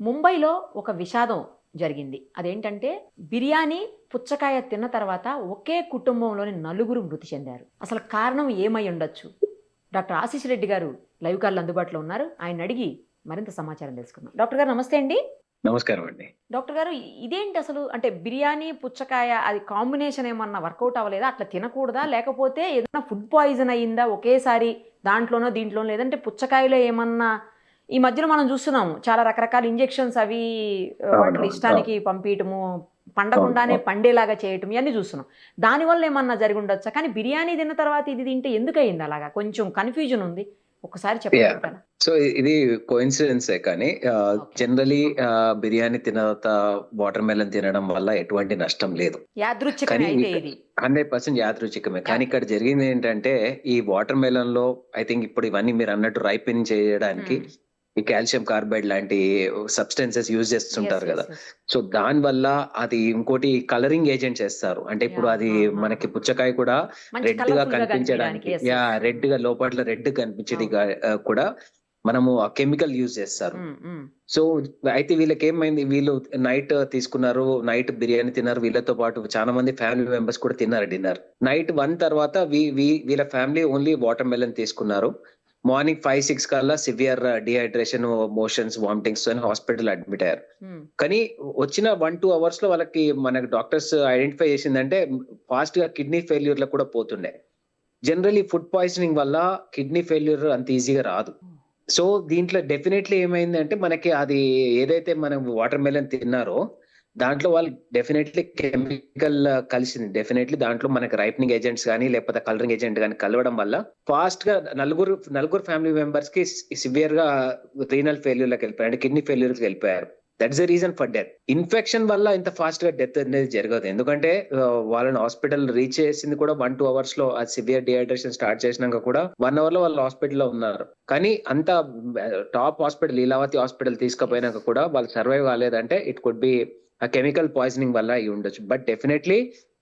ముంబైలో ఒక విషాదం జరిగింది. అదేంటంటే బిర్యానీ, పుచ్చకాయ తిన్న తర్వాత ఒకే కుటుంబంలోని నలుగురు మృతి చెందారు. అసలు కారణం ఏమై ఉండొచ్చు? డాక్టర్ ఆశీష్ రెడ్డి గారు లైవ్ కాల్‌లో అందుబాటులో ఉన్నారు. ఆయన్ని అడిగి మరింత సమాచారం తెలుసుకుందాం. డాక్టర్ గారు నమస్తే అండి. నమస్కారం అండి. డాక్టర్ గారు ఇదేంటి అసలు? అంటే బిర్యానీ, పుచ్చకాయ అది కాంబినేషన్ ఏమన్నా వర్కౌట్ అవ్వలేదా? అట్లా తినకూడదా? లేకపోతే ఏదైనా ఫుడ్ పాయిజన్ అయిందా ఒకేసారి దాంట్లోనో, దీంట్లోనో? లేదంటే పుచ్చకాయలో ఏమన్నా ఈ మధ్యన మనం చూస్తున్నాము. చాలా రకరకాల ఇంజెక్షన్స్ అవి వాటిలో అవునవును. ఇష్టానికి పంపియటము, అవును. పండకుండానే అవును. పండేలాగా చేయటం ఇయన్నీ చూస్తున్నాం. దానివల్ల ఏమన్నా జరిగుండొచ్చా? కానీ బిర్యానీ తిన్న తర్వాత ఇది తింటే ఎందుకయింది అలాగా? కొంచెం కన్‌ఫ్యూజన్ ఉంది. ఒక్కసారి యాహ్! చెప్పగలుగుతారా? సో, ఇది కోయిన్సిడెన్సే కానీ ఓకే. జనరల్లీ బిర్యానీ తిన్న తర్వాత వాటర్ మెలన్ తినడం వల్ల ఎటువంటి నష్టం లేదు. యాదృచ్ఛికమే కానీ అయితే ఇది. 100% యాదృచ్ఛికమే. కానీ ఓకే. ఇక్కడ జరిగిందేంటంటే, ఈ వాటర్ మెలన్‌లో ఐ థింక్ ఇప్పుడు ఇవన్నీ మీరన్నట్టు రైపెనింగ్ చేయడానికి హ్మ్. ఈ కాల్షియం కార్బైడ్ లాంటి సబ్స్టెన్సెస్ యూజ్ యెస్. చేస్తుంటారు యెస్. గదా! యెస్. సో, దానివల్ల అది ఇంకోటి కలరింగ్ ఏజెంట్స్ ఏస్తారు. అంటే ఇప్పుడు యాహ్! అది ఆ! ఆ! మనకి పుచ్చకాయ కూడా మంచి రెడ్‌గా కలర్‌ఫుల్‌గా కనిపియడానికి. కనిపించడానికి యెస్. యెస్. రెడ్‌గా లోపట్ల రెడ్ కనిపించేది అవును. కూడా మనము ఆ కెమికల్ యూజ్ చేస్తారు. హ్మ్. హ్మ్. సో, అయితే వీళ్ళకేమైంది వీళ్ళు నైట్ తీసుకున్నారు. నైట్ బిర్యానీ తిన్నారు. వీళ్ళతో పాటు చాలా మంది ఫ్యామిలీ మెంబర్స్ కూడా తిన్నారు డిన్నర్. నైట్ 1 తర్వాత వీళ్ళ ఫ్యామిలీ ఓన్లీ వాటర్ మెలన్ తీసుకున్నారు. మార్నింగ్ 5, 6 కల్లా సివియర్ డీహైడ్రేషన్, మోషన్స్, వామిటింగ్స్‌తోని హాస్పిటల్ అడ్మిట్ అయ్యారు. హ్మ్. కానీ వచ్చిన 1, 2 అవర్స్‌లో వాళ్ళకి మనకి డాక్టర్స్ ఐడెంటిఫై చేసిందంటే ఫాస్ట్‌గా కిడ్నీ ఫెయిల్యూర్‌లో కూడా పోతుండే. జనరల్లీ ఫుడ్ పాయిజనింగ్ వల్ల కిడ్నీ ఫెయిల్యూర్ అంత ఈజీగా రాదు. ఓహ్! సో, దీంట్లో డెఫినైట్‌లీ ఏమైందంటే మనకి అది ఏదైతే మనం వాటర్ మెలన్ తిన్నారో, దాంట్లో వాళ్ళు డెఫినైట్‌లీ కెమికల్ కలిసింది. డెఫినైట్‌లీ దాంట్లో మనకి రైపెనింగ్ ఏజెంట్స్ గాని, లేకపోతే కలరింగ్ ఏజెంట్ గాని కలవడం వల్ల ఫాస్ట్‌గా నలుగురు ఫ్యామిలీ మెంబర్స్‌కి సివియర్‌గా రీనల్ ఫెయిల్యూర్‌లోకెళ్ళిపోయారు. అంటే కిడ్నీ ఫెయిల్యూర్‌కెళ్ళిపోయారు. That is the reason for death. Infection వల్ల ఇంత ఫాస్ట్‌గా డెత్ అనేది జరగదు. ఎందుకంటే వాళ్ళని హాస్పిటల్ రీచ్ చేసింది కూడా 1, 2 అవర్స్‌లో ఆ సివియర్ డీహైడ్రేషన్ స్టార్ట్ చేసినంక కూడా 1 అవర్‌లో వాళ్ళు హాస్పిటల్‌లో ఉన్నారు. కానీ అంత top hospital Lilavati hospital yes. తీసుకుపోయినాక కూడా వాళ్ళు సర్వైవ్ కాలేదంటే ఇట్ కుడ్ బి ఆ కెమికల్ పాయిజనింగ్ వల్ల అయ్యుండొచ్చు. బట్ డెఫినైట్‌లీ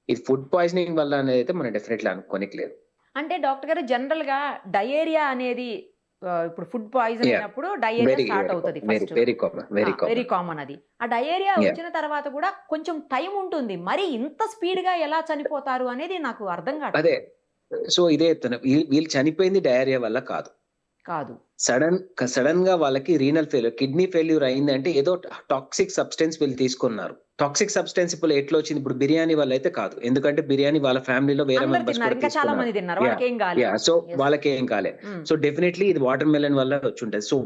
ఇది ఫుడ్ పాయిజనింగ్ వల్ల అనేదైతే మనం డెఫినైట్‌లీ అనుకోనికి లేదు. అంటే డాక్టర్ గారు జనరల్‌గా డయేరియా అనేది ఇప్పుడు ఫుడ్ పాయిజన్ యాహ్! అయినప్పుడు డయేరియా వెరీ, స్టార్ట్ వెరీ అవుతది కామన్. ఫస్ట్. Very common. ఆ! Very very common. కామన్ అది. ఆ డయేరియా యాహ్! వచ్చిన తర్వాత కూడా కొంచెం టైం ఉంటుంది. మరి ఇంత స్పీడ్‌గా ఎలా చనిపోతారు అనేది నాకు అర్థం అదే. కావట్లేదు. సో, ఇదే చెప్తున్నా. వీళ్ళు చనిపోయింది డయేరియా వల్ల కాదు. కాదు. సడెన్‌గా వాళ్ళకి రీనల్ ఫెయిల్యూర్, కిడ్నీ ఫెయిల్యూర్ అయిందంటే ఏదో టాక్సిక్ సబ్స్టెన్స్ వీళ్ళు తీసుకున్నారు. టాక్సిక్ సబ్స్టెన్స్ ఇప్పుడు ఎట్లొచ్చింది? ఇప్పుడు బిర్యానీ వల్లైతే కాదు. ఎందుకంటే బిర్యానీ వాళ్ళ ఫ్యామిలీలో వేరే అందరూ మెంబర్స్ తిన్నారు. కూడా ఇంకా చాలా తీసుకున్నారు. మంది తిన్నారు. యాహ్! వాళ్ళకేం గాలేదు. యాహ్! So, yes. వాళ్ళకేం కాలే. హ్మ్. సో, డెఫినైట్‌లీ ఇది వాటర్ మెలన్ వల్ల వచ్చుంటది. సో,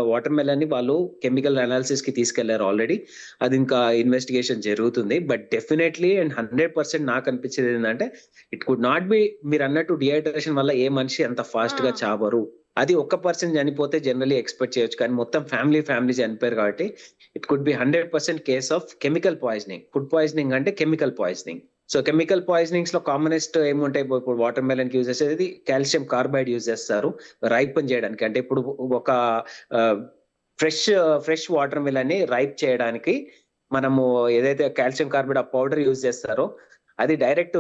వాటర్ మెలన్‌ని వాళ్ళు కెమికల్ అనాలిసిస్‌కి తీసుకెళ్లారు ఆల్రెడీ. అది ఇంకా ఇన్వెస్టిగేషన్ జరుగుతుంది. బట్ డెఫినైట్‌లీ అండ్ 100% నాకనిపించేది ఏందంటే ఇట్ కుడ్ నాట్ బి మీరన్నట్టు డీహైడ్రేషన్ వల్ల ఏ మనిషి అంత ఆ! ఫాస్ట్‌గా చావరు. అది ఒక్క పర్సన్ చనిపోతే జనరల్లీ ఎక్స్‌పెక్ట్ చేయొచ్చు. కానీ మొత్తం ఫ్యామిలీ చనిపోయారు కాబట్టి it could be 100% case of chemical poisoning. Food poisoning అంటే కెమికల్ పాయిజనింగ్. సో, కెమికల్ పాయిజనింగ్స్‌లో కామనెస్ట్ ఏముంటాయి? ఇప్పుడు వాటర్ మెలన్‌కి యూజ్ చేసేది కాల్షియం కార్బైడ్ యూజ్ చేస్తారు. రైపెన్ చేయడానికి. అంటే ఇప్పుడు ఒక ఆహ్, ఫ్రెష్ ఫ్రెష్ వాటర్ మెలన్‌ని రైప్ చేయడానికి మనము ఏదైతే కాల్షియం కార్బైడ్ ఆ పౌడర్ యూజ్ చేస్తారో అది డైరెక్ట్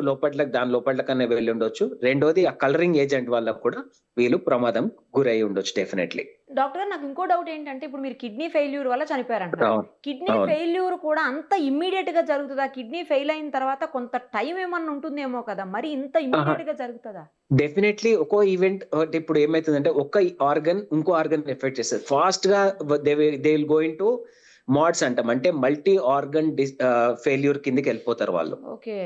దాని లోపట్లకనే వెళ్ళుండొచ్చు. రెండోది ఆ కలరింగ్ ఏజెంట్ వల్ల కూడా వీళ్ళు ప్రమాదం గురై ఉండొచ్చు డెఫినైట్‌లీ. డాక్టర్ గారు నాకు ఇంకో డౌట్ ఏంటంటే, ఇప్పుడు మీరు కిడ్నీ ఫెయిల్యూర్ వల్ల చనిపోయారంటున్నారు. అవును. కిడ్నీ అవును. ఫెయిల్యూర్ కూడా అంత ఇమ్మీడియేట్‌గా జరుగుతదా? కిడ్నీ ఫెయిల్ అయిన తర్వాత కొంత టైం ఏమన్నా ఉంటుందేమో కదా! మరి ఇంత ఆహా! ఇమ్మీడియేట్‌గా జరుగుతదా? డెఫినైట్‌లీ ఒక్కో ఈవెంట్ అంటే ఇప్పుడు ఏమైతుందంటే ఒక్క ఆర్గన్ ఇంకో ఆర్గన్ ఎఫెక్ట్ చేస్తది. ఫాస్ట్‌గా they will go into mods అంటాం. అంటే మల్టీ ఆర్గన్ ఫెయిల్యూర్ కిందకెళ్ళిపోతారు వాళ్ళు. ఓకే.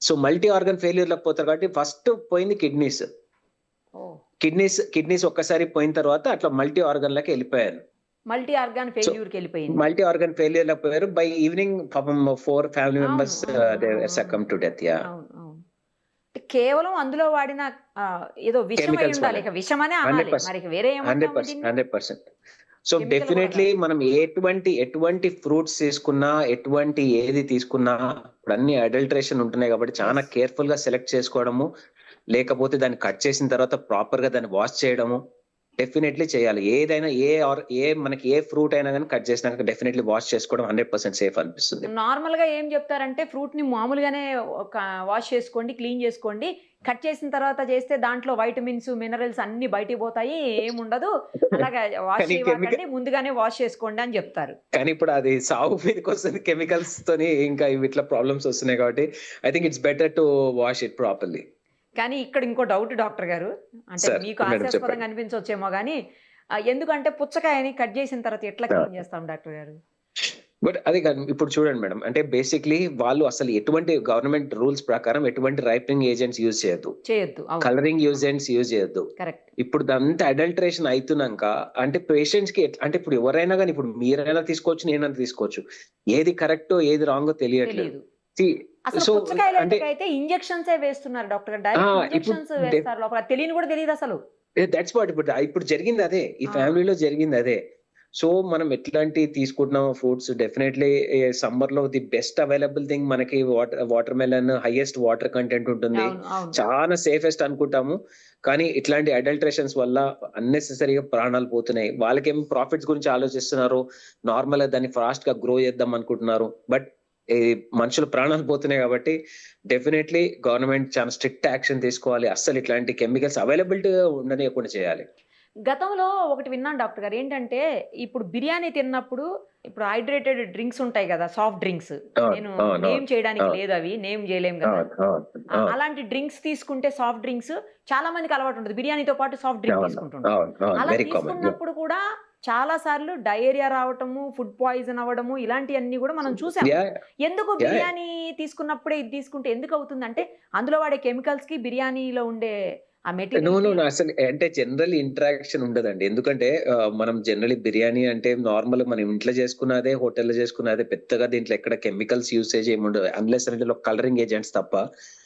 సో, మల్టీ ఆర్గన్ ఫెయిల్యూర్‌లోకి పోతారు కాబట్టి ఫస్ట్ పోయింది కిడ్నీస్. ఓహ్! కిడ్నీస్ ఒక్కసారి పోయిన తర్వాత అట్లా మల్టీ ఆర్గన్‌లకి ఎళ్ళిపోయారు. మల్టీ ఆర్గాన్ సో, ఫెయిల్యూర్‌కెళ్ళిపోయింది. మల్టీ ఆర్గన్ ఫెయిల్యూర్‌లో పోయారు. బై ఈవెనింగ్ పాపం 4 ఫ్యామిలీ అవును. మెంబర్స్ అవును. దే అవును. అవును. సక్కమ్ టు డెత్. యాహ్! అవును. అవును. కేవలం అందులో వాడిన ఏదో విషం కెమికల్స్ అయ్యుండాలి. వల్లే. ఇక విషమనే అనాలి. 100%. మరి ఇక వేరే ఏమంటాము 100%. దీన్ని? 100%. సో, కెమికల్ గూడా డెఫినైట్‌లీ కాదు. మనం ఎటువంటి ఫ్రూట్స్ తీసుకున్నా, ఎటువంటి ఏది తీసుకున్నా ఇప్పుడన్నీ అడల్టరేషన్ ఉంటున్నాయి కాబట్టి చాలా యెస్. కేర్‌ఫుల్‌గా సెలెక్ట్ చేసుకోవడము, లేకపోతే దాన్ని కట్ చేసిన తర్వాత ప్రాపర్‌గా దాన్ని వాష్ చేయడము. డెఫినెట్లీ చేయాలి. ఏదైనా మనకి ఏ ఫ్రూట్ అయినా గాని కట్ చేసినాక డెఫినెట్లీ వాష్ చేసుకోవడం 100% సేఫ్ అనిపిస్తుంది. నార్మల్‌గా ఏం జెప్తారంటే ఫ్రూట్‌ని మామూలుగానే ఒక వాష్ చేసుకోండి, క్లీన్ జేసుకోండి. కట్ చేసిన తర్వాత జేస్తే దాంట్లో వైటమిన్స్, మినరల్స్ అన్నీ బయటికి పోతాయి. ఏముండదు. అలాగా వాష్ కానీ చేయమాకండి. ముందుగానే వాష్ చేసుకోండి అని జెప్తారు. కానీ ఇప్పుడు అది సాగు మీదకొస్తుంది కెమికల్స్ తోని ఇంకా ఇట్లా ప్రాబ్లమ్స్ వస్తున్నాయి కాబట్టి I think it's better to wash it properly. కానీ ఇక్కడ ఇంకో డౌట్ డాక్టర్ గారు. అంటే సార్ మీకు మేడం హాస్యాస్పదంగా చెప్పండి. అనిపించొచ్చేమో గానీ ఎందుకంటే పుచ్చకాయని కట్ జేసిన తర్వాత ఎట్లా ఆ! క్లీన్ జేస్తాం డాక్టర్ గారు? బట్ అది కాదు. ఇప్పుడు చూడండి మేడం. అంటే బేసిక్‌లీ వాళ్ళు అసలు ఎటువంటి గవర్నమెంట్ రూల్స్ ప్రకారం ఎటువంటి రైపెనింగ్ ఏజెంట్స్ యూజ్ చేయొద్దు. చేయొద్దు. అవును. కలరింగ్ ఏజెంట్స్ యూజ్ చేయొద్దు. కరెక్ట్. ఇప్పుడు ఇదంతా అడల్టరేషన్ అయితున్నంక అంటే పేషెంట్స్‌కి అంటే ఇప్పుడు ఎవరైనా గాని ఇప్పుడు మీరైనా తీసుకోవచ్చు, నేనైనా తీసుకోవచ్చు. ఏది కరెక్టో, ఏది రాంగో తెలియట్లేదు. తెలీదు. సీ అసలు సో అంటే పుచ్చకాయలకైతే ఇంజెక్షన్సే వేస్తున్నారు డాక్టర్ గారు. డైరెక్ట్ ఇప్పుడు ఇంజెక్షన్స్ వేస్తారు లోపల. తెలియని కూడా తెలీదసలు. దట్స్ వాట్ ఇప్పుడు జరిగింది అదే. ఈ ఆ! ఫ్యామిలీలో జరిగింది అదే. సో మనం ఎట్లాంటివి తీసుకుంటున్నామో ఫ్రూట్స్ డెఫినెట్‌లీ సమ్మర్‌లో ది బెస్ట్ అవైలబుల్ థింగ్ మనకి water melon highest water content ఉంటుంది. అవును. అవును. చాలా సేఫెస్ట్ అనుకుంటాము. కానీ ఇట్లాంటి అడల్టరేషన్స్ వల్ల అన్నెసెసరీగా ప్రాణాలు పోతున్నాయి. వాళ్ళకేమో ప్రాఫిట్స్ గురించి ఆలోచిస్తున్నారు. నార్మల్‌గా దాన్ని ఫాస్ట్‌గా గ్రో చేద్దాం అనుకుంటున్నారు. బట్ ఈ మనుషుల ప్రాణాలు పోతున్నాయి కాబట్టి డెఫినెట్‌లీ గవర్నమెంట్ చాలా స్ట్రిక్ట్ యాక్షన్ తీసుకోవాలి. అస్సలు ఇట్లాంటి కెమికల్స్ అవైలబిలిటీగా ఉండనీయకుండా చేయాలి. గతంలో ఒకటి విన్నాను డాక్టర్ గారు. ఏంటంటే ఇప్పుడు బిర్యానీ తిన్నప్పుడు ఇప్పుడు హైడ్రేటెడ్ డ్రింక్స్ ఉంటాయి గదా! Soft drinks. అవును. నేను అవును. నేమ్ చేయడానికి అవును. లేదవి. నేమ్ జేయలేం గదా! అవును. అవును. అవును. అలాంటి డ్రింక్స్ తీసుకుంటే సాఫ్ట్ డ్రింక్స్ చాలా మందికి అలవాటుంటది. బిర్యానీతో పాటు సాఫ్ట్ డ్రింక్ అవును. తీసుకుంటుంటారు. అవును. అవును. అలా వెరీ కామన్. తీసుకున్నప్పుడు కూడా చాలా సార్లు డయేరియా రావటము, ఫుడ్ పాయిజన్ అవ్వడము ఇలాంటియన్నీ గూడా మనం చూసాం. యాహ్! ఎందుకు యాహ్! బిర్యానీ తీసుకున్నప్పుడే ఇది తీసుకుంటే ఎందుకవుతుందంటే, అందులో వాడే కెమికల్స్‌కి బిర్యానీలో ఉండే ఆ నో. మెటీరియల్‌కి అసలు అంటే జనరల్ ఇంటరాక్షన్ ఉండదండి. ఎందుకంటే మనం జనరల్లీ బిర్యానీ అంటే నార్మల్‌గా మనం ఇంట్లో చేసుకున్నదే, హోటల్‌లో చేసుకున్నదే పెద్దగా దీంట్లో ఎక్కడ కెమికల్స్ యూసేజ్ ఏమి ఉండదు. అన్లెస్ అందులో కలరింగ్ ఏజెంట్స్ తప్ప.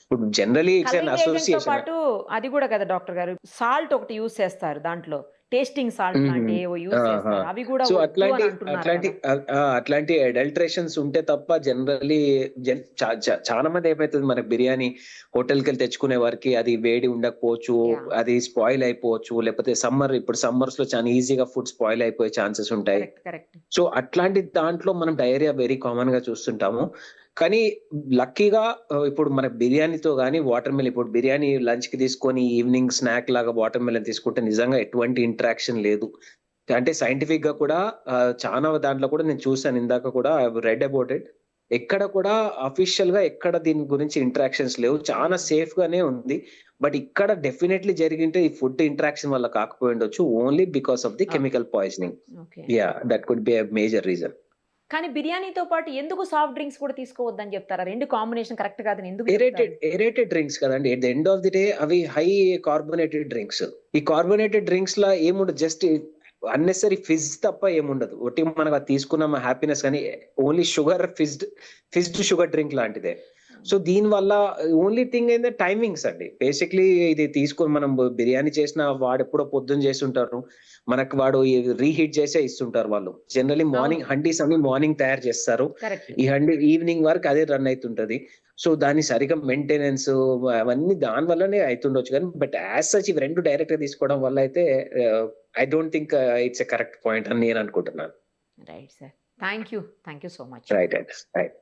ఇప్పుడు జనరల్లీ ఇట్స్ అన్ కలరింగ్ ఏజెంట్‌తో అసోసియేషన్. పాటు అది గూడా కదా డాక్టర్ గారు. సాల్ట్ ఒకటి యూజ్ చేస్తారు దాంట్లో. టేస్టింగ్ సాల్ట్ హుహు. లాంటివి ఏవో యూజ్ ఆహా! చేస్తారు. అవి గూడా సో వద్దు అని అంటున్నారు అట్లాంటి కదా! అట్లాంటి అడల్టరేషన్స్ ఉంటే తప్ప జనరల్లీ చా చా చాలా మంది ఏమైతది మన బిర్యానీ హోటల్‌కెళ్ళి తెచ్చుకునే వారికి అది వేడి ఉండకపోవచ్చు. యాహ్! అది స్పాయిల్ అయిపోవచ్చు. లేకపోతే ఇప్పుడు సమ్మర్స్‌లో చాలా ఈజీగా ఫుడ్ స్పాయిల్ అయిపోయే ఛాన్సెస్ ఉంటాయి. కరెక్ట్. కరెక్ట్. సో అట్లాంటి దాంట్లో మనం డయేరియా వెరీ కామన్‌గా చూస్తుంటాము. కానీ లక్కీగా ఇప్పుడు మన బిర్యానీతో గాని ఇప్పుడు బిర్యానీ లంచ్‌కి తీసుకొని ఈవినింగ్ స్నాక్ లాగా వాటర్ మెలన్ తీసుకుంటే నిజంగా ఎటువంటి ఇంటరాక్షన్ లేదు. అంటే సైంటిఫిక్‌గా కూడా చానా దాంట్లో కూడా నేను చూసాను ఇందాక కూడా I have read about it. ఎక్కడ కూడా అఫీషియల్‌గా ఎక్కడ దీని గురించి ఇంటరాక్షన్స్ లేవు. చాలా సేఫ్‌గానే ఉంది. బట్ ఇక్కడ డెఫినైట్‌లీ జరిగింటే ఈ ఫుడ్ ఇంటరాక్షన్ వల్ల కాకపోయుండొచ్చు. Only because of the okay. Chemical poisoning. Okay. Yeah! That could be a major reason. కానీ బిర్యానీతో పాటు ఎందుకు సాఫ్ట్ డ్రింక్స్ కూడా తీసుకోవద్దని జెప్తారా? 2 కాంబినేషన్ కరెక్ట్ కాదని ఎందుకు చెప్తారు? ఏరేటెడ్ డ్రింక్స్ కదండీ. At the end of the day అవి హై కార్బోనేటెడ్ డ్రింక్స్. ఈ కార్బోనేటెడ్ డ్రింక్స్‌లా ఏముండదు. జస్ట్ అన్నెసెసరీ ఫిజ్ తప్ప ఏముండదు. ఒట్టి మనకు అది తీసుకున్నామా హ్యాపీనెస్ కానీ ఓన్లీ ఫిజ్డ్ షుగర్ డ్రింక్ లాంటిదే. సో దీనివల్ల ఓన్లీ థింగ్ ఏందంటే టైమింగ్స్ అండి. బేసిక్‌లీ ఇది తీసుకొని మనం బిర్యానీ చేసినా వాడెప్పుడో పొద్దున చేసుంటారు. మనకు వాడు రీహీట్ చేసే ఇస్తుంటారు వాళ్ళు. జనరల్లీ అవును. హండీస్ అన్ని మార్నింగ్ తయారు చేస్తారు. కరెక్ట్. ఈ హండీ ఈవినింగ్ వరకు అదే రన్ అయితుంటది. సో దాన్ని సరిగ్గా మెయింటెనెన్స్ అవన్నీ దాని వల్లనే అయితుండొచ్చు గానీ, బట్ యాస్ సచ్ ఇవి 2 డైరెక్ట్‌గా తీసుకోవడం వల్ల అయితే I don't think it's a correct point అని నేను అనుకుంటున్నాను. Right sir. Thank you. Thank you so much. Right. Right.